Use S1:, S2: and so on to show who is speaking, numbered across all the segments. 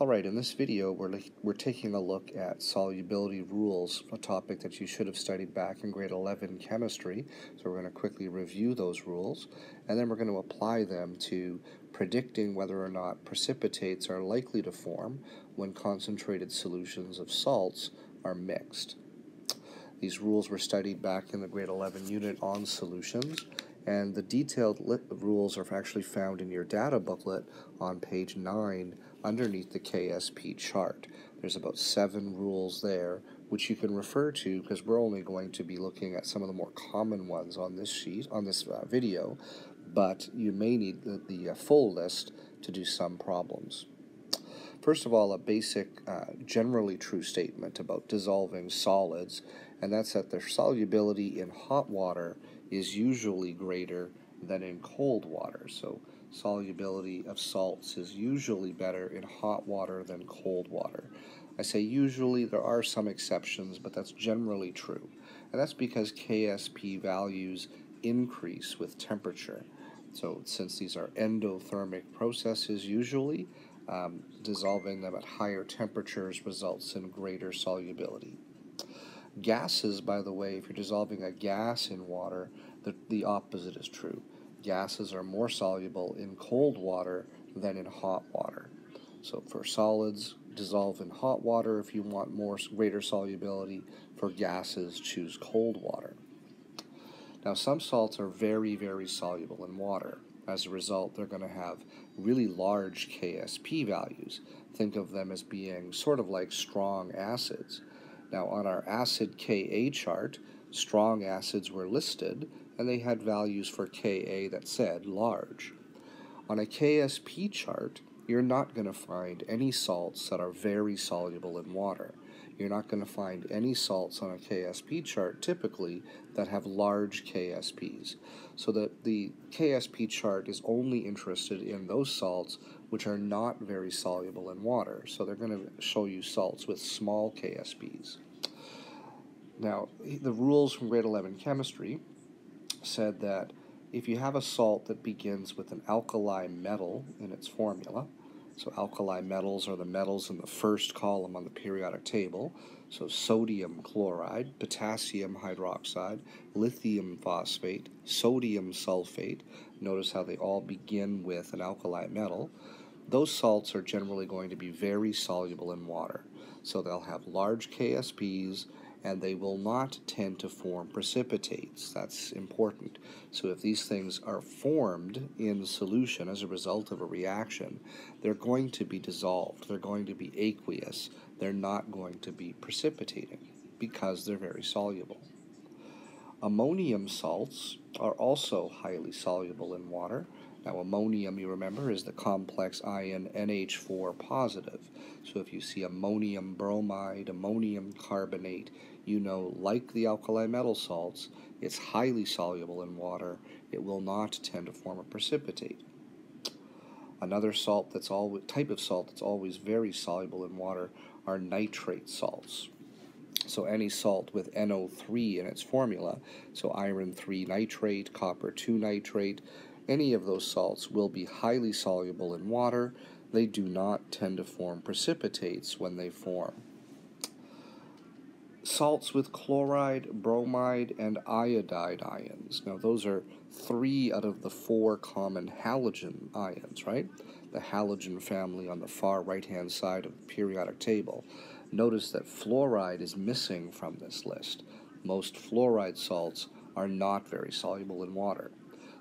S1: Alright, in this video we're taking a look at solubility rules, a topic that you should have studied back in grade 11 chemistry. So we're going to quickly review those rules, and then we're going to apply them to predicting whether or not precipitates are likely to form when concentrated solutions of salts are mixed. These rules were studied back in the grade 11 unit on solutions, and the detailed rules are actually found in your data booklet on page 9 underneath the KSP chart. There's about 7 rules there which you can refer to, because we're only going to be looking at some of the more common ones on this sheet, on this video, but you may need the full list to do some problems. First of all, a basic, generally true statement about dissolving solids, and that's that their solubility in hot water is usually greater than in cold water. So solubility of salts is usually better in hot water than cold water. I say usually, there are some exceptions, but that's generally true. And that's because KSP values increase with temperature. So since these are endothermic processes usually, dissolving them at higher temperatures results in greater solubility. Gases, by the way, if you're dissolving a gas in water, the opposite is true. Gases are more soluble in cold water than in hot water. So for solids, dissolve in hot water if you want greater solubility. For gases, choose cold water. Now, some salts are very, very soluble in water. As a result, they're going to have really large KSP values. Think of them as being sort of like strong acids. Now, on our acid Ka chart, strong acids were listed, and they had values for Ka that said large. On a KSP chart, you're not going to find any salts that are very soluble in water. You're not going to find any salts on a KSP chart typically that have large KSPs. So that the KSP chart is only interested in those salts which are not very soluble in water. So they're going to show you salts with small KSPs. Now, the rules from grade 11 chemistry said that if you have a salt that begins with an alkali metal in its formula, so alkali metals are the metals in the first column on the periodic table, so sodium chloride, potassium hydroxide, lithium phosphate, sodium sulfate. Notice how they all begin with an alkali metal. Those salts are generally going to be very soluble in water. So they'll have large KSPs, and they will not tend to form precipitates. That's important. So if these things are formed in solution as a result of a reaction, they're going to be dissolved. They're going to be aqueous. They're not going to be precipitating because they're very soluble. Ammonium salts are also highly soluble in water. Now, ammonium, you remember, is the complex ion NH4 positive. So if you see ammonium bromide, ammonium carbonate, you know, like the alkali metal salts, it's highly soluble in water. It will not tend to form a precipitate. Another type of salt that's always very soluble in water are nitrate salts. So any salt with NO3 in its formula, so iron 3 nitrate, copper 2 nitrate, any of those salts will be highly soluble in water. They do not tend to form precipitates when they form. Salts with chloride, bromide, and iodide ions. Now, those are 3 out of the 4 common halogen ions, right? The halogen family on the far right-hand side of the periodic table. Notice that fluoride is missing from this list. Most fluoride salts are not very soluble in water.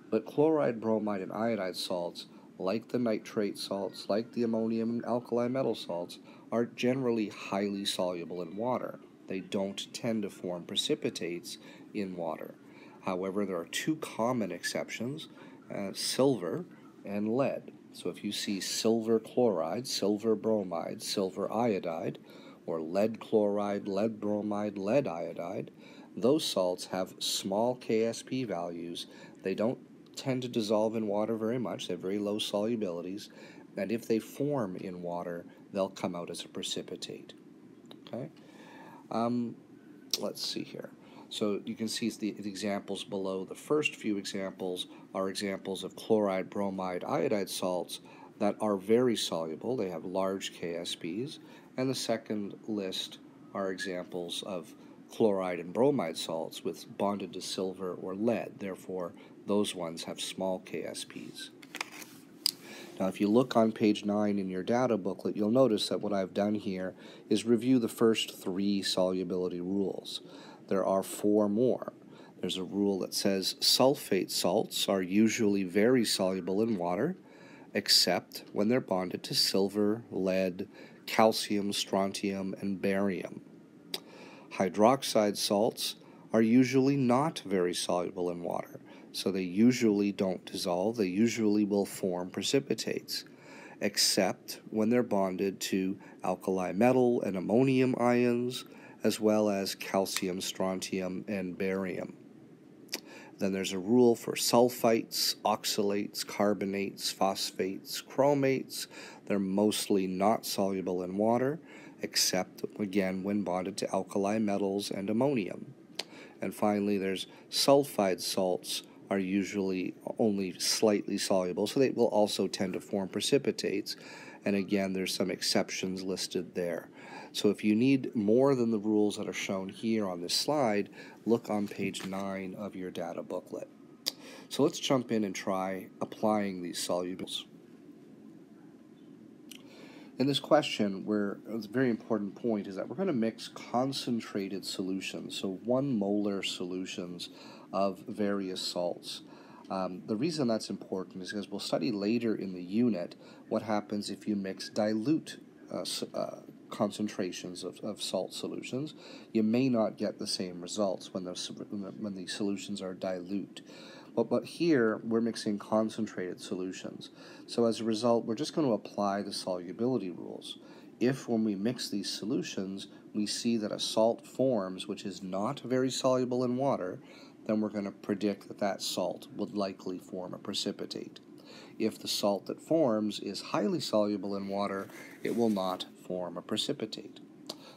S1: But chloride, bromide, and iodide salts, like the nitrate salts, like the ammonium and alkali metal salts, are generally highly soluble in water. They don't tend to form precipitates in water. However, there are 2 common exceptions, silver and lead. So if you see silver chloride, silver bromide, silver iodide, or lead chloride, lead bromide, lead iodide, those salts have small KSP values. They don't tend to dissolve in water very much. They have very low solubilities, and if they form in water, they'll come out as a precipitate. Okay? Let's see here. So you can see the examples below. The first few examples are examples of chloride, bromide, iodide salts that are very soluble. They have large KSPs. And the second list are examples of chloride and bromide salts with bonded to silver or lead. Therefore, those ones have small KSPs. Now, if you look on page 9 in your data booklet, you'll notice that what I've done here is review the first 3 solubility rules. There are 4 more. There's a rule that says sulfate salts are usually very soluble in water, except when they're bonded to silver, lead, calcium, strontium, and barium. Hydroxide salts are usually not very soluble in water, so they usually don't dissolve. They usually will form precipitates, except when they're bonded to alkali metal and ammonium ions, as well as calcium, strontium, and barium. Then there's a rule for sulfites, oxalates, carbonates, phosphates, chromates. They're mostly not soluble in water, except, again, when bonded to alkali metals and ammonium. And finally, there's sulfide salts are usually only slightly soluble, so they will also tend to form precipitates. And again, there's some exceptions listed there. So if you need more than the rules that are shown here on this slide, look on page 9 of your data booklet. So let's jump in and try applying these solubles. In this question, a very important point is that we're going to mix concentrated solutions, so 1 molar solutions of various salts. The reason that's important is because we'll study later in the unit what happens if you mix dilute concentrations of salt solutions. You may not get the same results when the solutions are dilute. But here, we're mixing concentrated solutions. So as a result, we're just going to apply the solubility rules. If, when we mix these solutions, we see that a salt forms which is not very soluble in water, then we're going to predict that that salt would likely form a precipitate. If the salt that forms is highly soluble in water, it will not form a precipitate.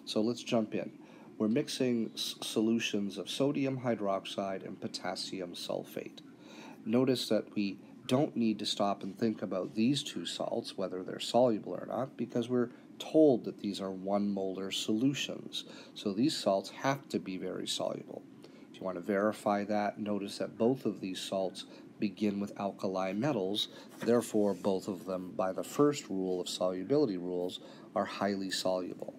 S1: So let's jump in. We're mixing solutions of sodium hydroxide and potassium sulfate. Notice that we don't need to stop and think about these 2 salts, whether they're soluble or not, because we're told that these are 1 molar solutions. So these salts have to be very soluble. If you want to verify that, notice that both of these salts begin with alkali metals. Therefore, both of them, by the first rule of solubility rules, are highly soluble.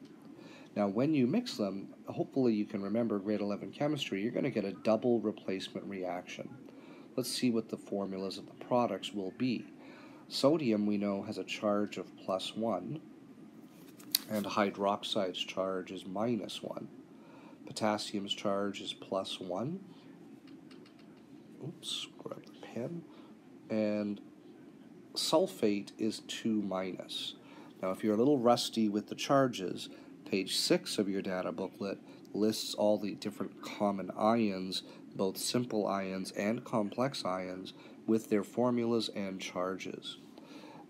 S1: Now, when you mix them, hopefully you can remember grade 11 chemistry, you're going to get a double replacement reaction. Let's see what the formulas of the products will be. Sodium, we know, has a charge of +1, and hydroxide's charge is -1. Potassium's charge is +1. Oops, grab the pen. And sulfate is 2-. Now, if you're a little rusty with the charges, page 6 of your data booklet lists all the different common ions, both simple ions and complex ions, with their formulas and charges.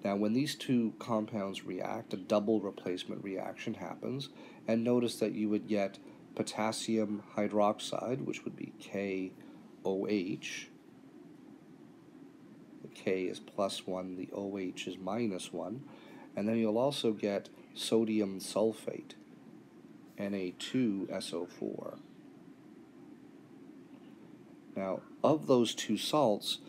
S1: Now, when these 2 compounds react, a double replacement reaction happens, and notice that you would get potassium hydroxide, which would be KOH. The K is +1, the OH is -1, and then you'll also get sodium sulfate, Na2SO4. Now, of those 2 salts,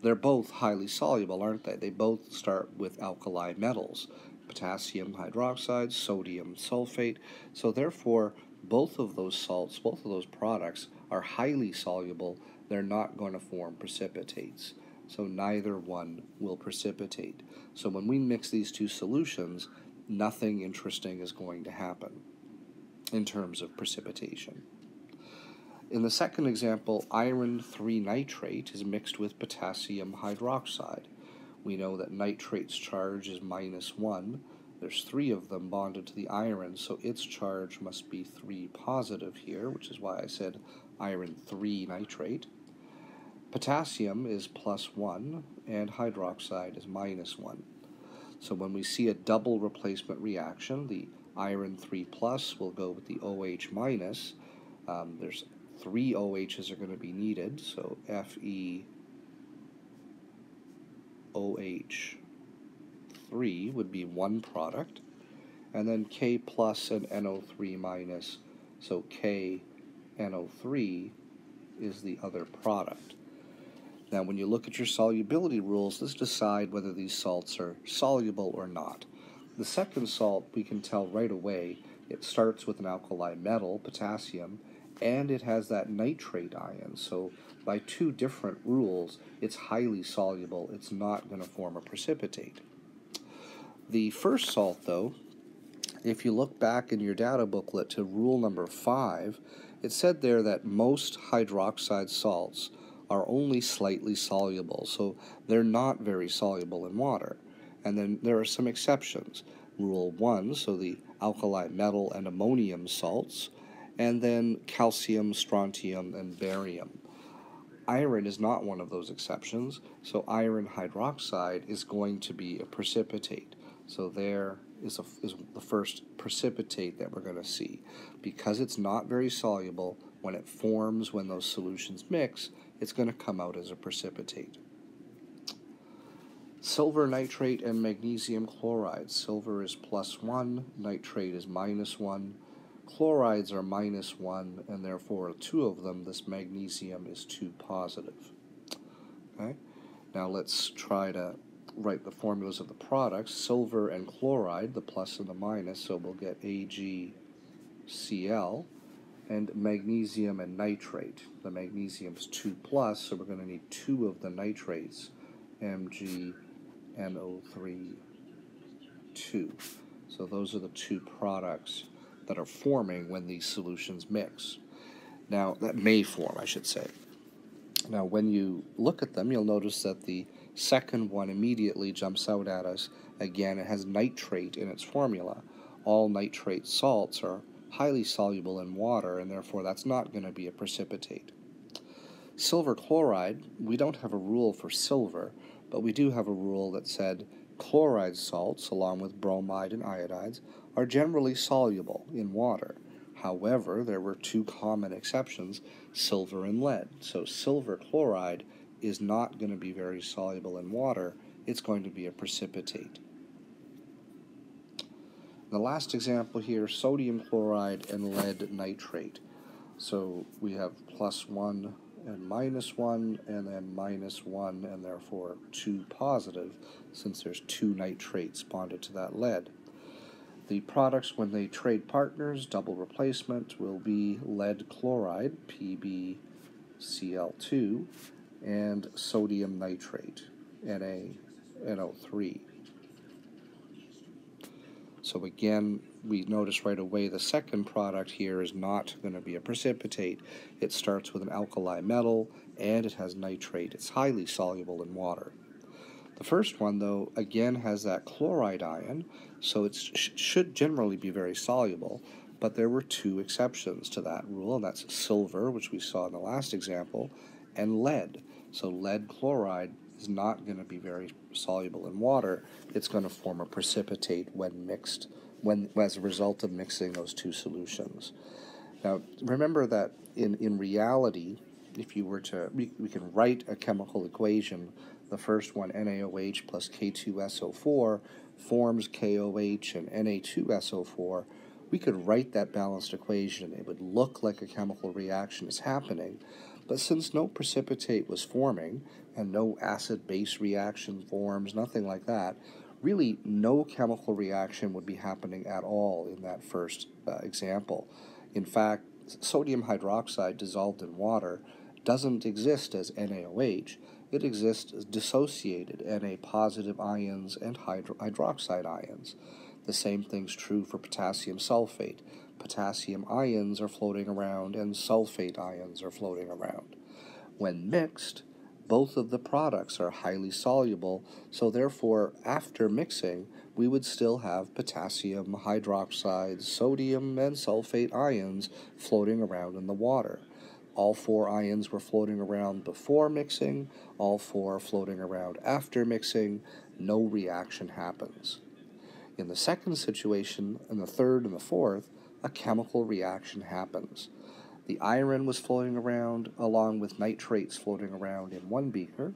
S1: they're both highly soluble, aren't they? They both start with alkali metals, potassium hydroxide, sodium sulfate. So therefore, both of those salts, both of those products are highly soluble. They're not going to form precipitates. So neither one will precipitate. So when we mix these 2 solutions, nothing interesting is going to happen in terms of precipitation. In the second example, iron 3 nitrate is mixed with potassium hydroxide. We know that nitrate's charge is -1. There's 3 of them bonded to the iron, so its charge must be 3 positive here, which is why I said iron 3 nitrate. Potassium is +1, and hydroxide is -1. So when we see a double replacement reaction, the iron 3+ will go with the OH-. There's 3 OHs are going to be needed, so FeOH NO3 would be one product, and then K plus and NO3 minus, so KNO3 is the other product. Now, when you look at your solubility rules, let's decide whether these salts are soluble or not. The second salt, we can tell right away, it starts with an alkali metal, potassium, and it has that nitrate ion. So by two different rules, it's highly soluble. It's not going to form a precipitate. The first salt, though, if you look back in your data booklet to rule number 5, it said there that most hydroxide salts are only slightly soluble, so they're not very soluble in water. And then there are some exceptions. Rule 1, so the alkali metal and ammonium salts, and then calcium, strontium, and barium. Iron is not one of those exceptions, so iron hydroxide is going to be a precipitate. So there is the first precipitate that we're going to see. Because it's not very soluble, when it forms, when those solutions mix, it's going to come out as a precipitate. Silver nitrate and magnesium chloride. Silver is +1, nitrate is -1. Chlorides are -1, and therefore two of them, this magnesium is 2 positive. Okay? Now let's try to write the formulas of the products. Silver and chloride, the plus and the minus, so we'll get AgCl, and magnesium and nitrate. The magnesium is 2+, so we're going to need 2 of the nitrates, MgNO3, 2. So those are the 2 products that are forming when these solutions mix. Now, that may form, I should say. Now, when you look at them, you'll notice that the second one immediately jumps out at us. Again, it has nitrate in its formula. All nitrate salts are highly soluble in water, and therefore that's not going to be a precipitate. Silver chloride, we don't have a rule for silver, but we do have a rule that said chloride salts, along with bromide and iodides, are generally soluble in water. However, there were 2 common exceptions, silver and lead. So silver chloride is not going to be very soluble in water. It's going to be a precipitate. The last example here, sodium chloride and lead nitrate. So we have +1 and -1, and then -1, and therefore 2 positive, since there's 2 nitrates bonded to that lead. The products, when they trade partners, double replacement, will be lead chloride, PbCl2, and sodium nitrate, NaNO3. So again, we notice right away the second product here is not going to be a precipitate. It starts with an alkali metal, and it has nitrate. It's highly soluble in water. The first one, though, again has that chloride ion, so it should generally be very soluble, but there were 2 exceptions to that rule, and that's silver, which we saw in the last example, and lead. So lead chloride is not going to be very soluble in water. It's going to form a precipitate when mixed, as a result of mixing those 2 solutions. Now, remember that in reality, if you were to, we can write a chemical equation. The first one, NaOH plus K2SO4, forms KOH and Na2SO4. We could write that balanced equation. It would look like a chemical reaction is happening, but since no precipitate was forming, and no acid-base reaction forms, nothing like that, really no chemical reaction would be happening at all in that first example. In fact, sodium hydroxide dissolved in water doesn't exist as NaOH. It exists as dissociated Na-positive ions and hydroxide ions. The same thing's true for potassium sulfate. Potassium ions are floating around and sulfate ions are floating around. When mixed, both of the products are highly soluble, so therefore, after mixing, we would still have potassium, hydroxide, sodium, and sulfate ions floating around in the water. All 4 ions were floating around before mixing, all 4 are floating around after mixing. No reaction happens. In the second situation, in the third and the fourth, a chemical reaction happens. The iron was floating around along with nitrates floating around in one beaker.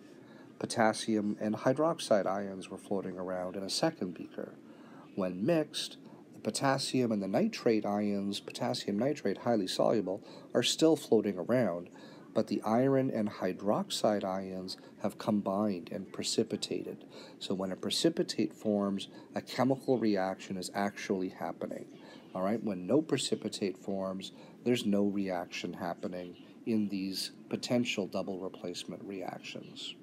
S1: potassium and hydroxide ions were floating around in a second beaker. When mixed, the potassium and the nitrate ions, potassium nitrate, highly soluble, are still floating around, but the iron and hydroxide ions have combined and precipitated. So when a precipitate forms, a chemical reaction is actually happening. All right, when no precipitate forms, there's no reaction happening in these potential double replacement reactions.